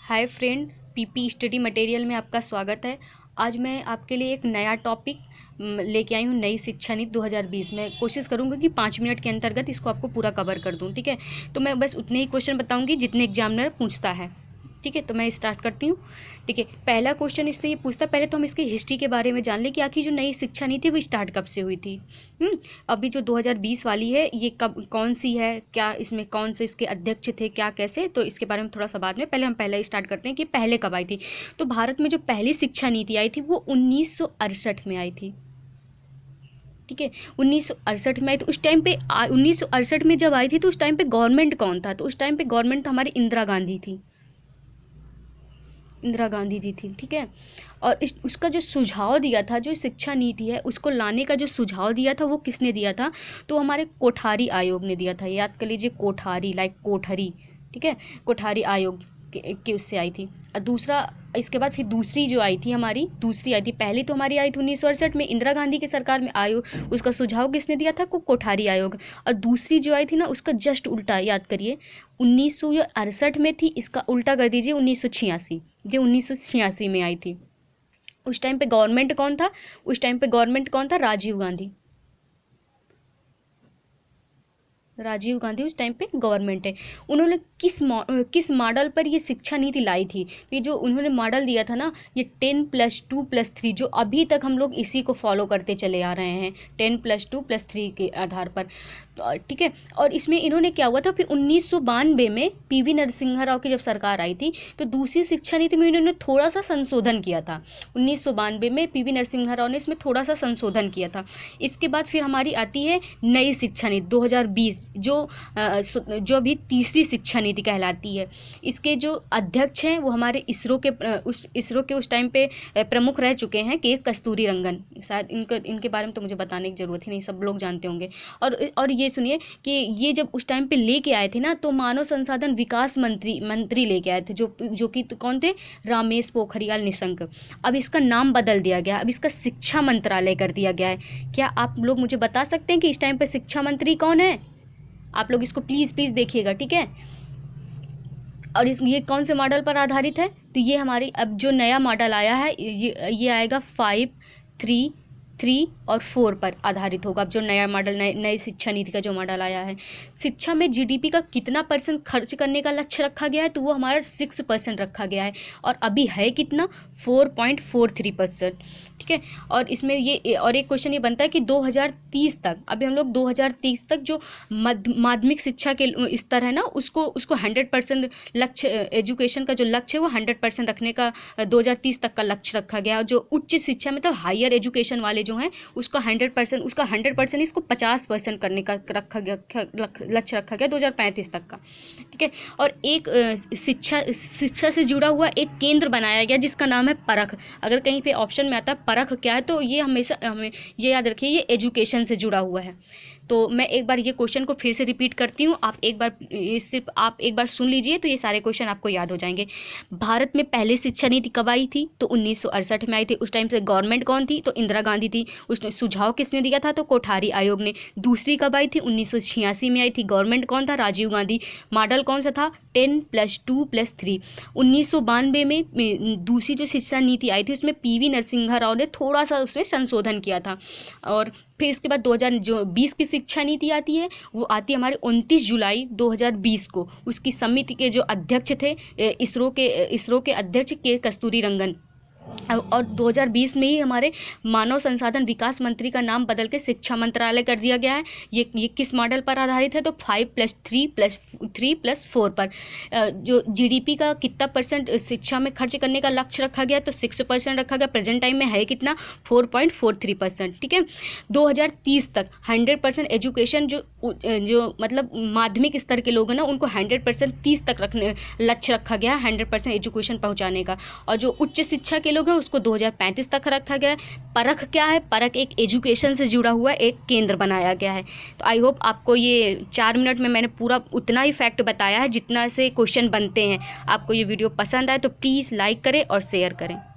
Hi friend, PP study material में आपका स्वागत है। आज मैं आपके लिए एक नया टॉपिक लेके आई हूँ, नई शिक्षा नीति 2020 में। कोशिश करूँगा कि 5 मिनट के अंतर्गत इसको आपको पूरा कवर कर दूँ, ठीक है। तो मैं बस उतने ही क्वेश्चन बताऊँगी जितने एग्जामिनर पूछता है, ठीक है। तो मैं स्टार्ट करती हूँ, ठीक है। पहला क्वेश्चन इससे ये पूछता, पहले तो हम इसकी हिस्ट्री के बारे में जान लें कि आखिर जो नई शिक्षा नीति वो स्टार्ट कब से हुई थी। अभी जो 2020 वाली है ये कब, कौन सी है, क्या इसमें कौन से इसके अध्यक्ष थे, क्या कैसे, तो इसके बारे में थोड़ा सा बाद में। पहले हम पहले स्टार्ट करते हैं कि पहले कब आई थी। तो भारत में जो पहली शिक्षा नीति आई थी वो 1968 में आई थी, ठीक है। 1968 में आई थी। उस टाइम पे 1968 में जब आई थी तो उस टाइम पे गवर्नमेंट कौन था, तो उस टाइम पे गवर्नमेंट हमारी इंदिरा गांधी थी, इंदिरा गांधी जी थी, ठीक है। और उसका जो सुझाव दिया था, जो शिक्षा नीति है उसको लाने का जो सुझाव दिया था वो किसने दिया था, तो हमारे कोठारी आयोग ने दिया था। याद कर लीजिए, कोठारी लाइक कोठरी, ठीक है। कोठारी आयोग के उससे आई थी। और दूसरा, इसके बाद फिर दूसरी जो आई थी हमारी, दूसरी आई थी। पहली तो हमारी आई थी 1968 में इंदिरा गांधी की सरकार में, आयोग उसका सुझाव किसने दिया था, कोठारी आयोग। और दूसरी जो आई थी ना उसका जस्ट उल्टा, याद करिए, 1968 में थी, इसका उल्टा कर दीजिए 1986, जो 1986 में आई थी। उस टाइम पे गवर्नमेंट कौन था, उस टाइम पे गवर्नमेंट कौन था, राजीव गांधी। राजीव गांधी उस टाइम पे गवर्नमेंट है। उन्होंने किस मॉडल पर ये शिक्षा नीति लाई थी, तो ये जो उन्होंने मॉडल दिया था ना, ये 10+2+3, जो अभी तक हम लोग इसी को फॉलो करते चले आ रहे हैं, 10+2+3 के आधार पर, ठीक है। और इसमें इन्होंने क्या हुआ था, फिर 1992 में पीवी नरसिम्हा राव की जब सरकार आई थी तो दूसरी शिक्षा नीति में इन्होंने थोड़ा सा संशोधन किया था। 1992 में पीवी नरसिम्हा राव ने इसमें थोड़ा सा संशोधन किया था। इसके बाद फिर हमारी आती है नई शिक्षा नीति 2020, जो अभी तीसरी शिक्षा नीति कहलाती है। इसके जो अध्यक्ष हैं वो हमारे इसरो के उस टाइम पे प्रमुख रह चुके हैं, के कस्तूरी रंगन। शायद इनके बारे में तो मुझे बताने की ज़रूरत ही नहीं, सब लोग जानते होंगे। और ये सुनिए कि ये जब उस टाइम पे लेके आए थे ना, तो मानव संसाधन विकास मंत्री लेके आए थे, जो कि कौन थे, रमेश पोखरियाल निशंक। अब इसका नाम बदल दिया गया, अब इसका शिक्षा मंत्रालय कर दिया गया है। क्या आप लोग मुझे बता सकते हैं कि इस टाइम पे शिक्षा मंत्री कौन है? आप लोग इसको प्लीज़ देखिएगा, ठीक है। और ये कौन से मॉडल पर आधारित है, तो ये हमारी अब जो नया मॉडल आया है ये आएगा 5, 3, 3 और 4 पर आधारित होगा। अब जो नया मॉडल, नई शिक्षा नीति का जो मॉडल आया है, शिक्षा में जीडीपी का कितना % खर्च करने का लक्ष्य रखा गया है, तो वो हमारा 6% रखा गया है। और अभी है कितना, 4.43%, ठीक है। और इसमें ये और एक क्वेश्चन ये बनता है कि 2030 तक, अभी हम लोग 2030 तक जो माध्यमिक शिक्षा के स्तर है ना, उसको 100% लक्ष्य, एजुकेशन का जो लक्ष्य है वो 100% रखने का 2030 तक का लक्ष्य रखा गया। और जो उच्च शिक्षा मतलब हायर एजुकेशन वाले जो हैं उसका 100%, इसको 50% करने का लक्ष्य रखा गया 2035 तक का, ठीक है। और एक शिक्षा से जुड़ा हुआ एक केंद्र बनाया गया जिसका नाम है परख। अगर कहीं पे ऑप्शन में आता है परख क्या है, तो ये हमेशा हमें ये याद रखिए, ये एजुकेशन से जुड़ा हुआ है। तो मैं एक बार ये क्वेश्चन को फिर से रिपीट करती हूँ, आप एक बार सुन लीजिए, तो ये सारे क्वेश्चन आपको याद हो जाएंगे। भारत में पहले शिक्षा नीति कब आई थी, तो 1968 में आई थी। उस टाइम से गवर्नमेंट कौन थी, तो इंदिरा गांधी थी। उसने सुझाव किसने दिया था, तो कोठारी आयोग ने। दूसरी कब आई थी, 1986 में आई थी। गवर्नमेंट कौन था, राजीव गांधी। मॉडल कौन सा था, 10+2+3। 1992 में दूसरी जो शिक्षा नीति आई थी उसमें पीवी नरसिम्हा राव ने थोड़ा सा उसमें संशोधन किया था। और फिर इसके बाद 2020 की शिक्षा नीति आती है, वो आती है हमारे 29 जुलाई 2020 को। उसकी समिति के जो अध्यक्ष थे, इसरो के अध्यक्ष के कस्तूरी रंगन। और 2020 में ही हमारे मानव संसाधन विकास मंत्री का नाम बदल के शिक्षा मंत्रालय कर दिया गया है। ये किस मॉडल पर आधारित है, तो 5+3+4 पर। जो जीडीपी का कितना % शिक्षा में खर्च करने का लक्ष्य रखा गया, तो 6% रखा गया। प्रेजेंट टाइम में है कितना, 4.43%, ठीक है। 2030 तक 100% एजुकेशन, जो मतलब माध्यमिक स्तर के लोग हैं ना, उनको 100% 30 तक लक्ष्य रखा गया, 100% एजुकेशन पहुँचाने का। और जो उच्च शिक्षा के लोग हैं उसको 2035 तक रखा गया है। परख क्या है, परख एक एजुकेशन से जुड़ा हुआ एक केंद्र बनाया गया है। तो आई होप आपको ये 4 मिनट में मैंने पूरा उतना ही फैक्ट बताया है जितना से क्वेश्चन बनते हैं। आपको ये वीडियो पसंद आए तो प्लीज़ लाइक करें और शेयर करें।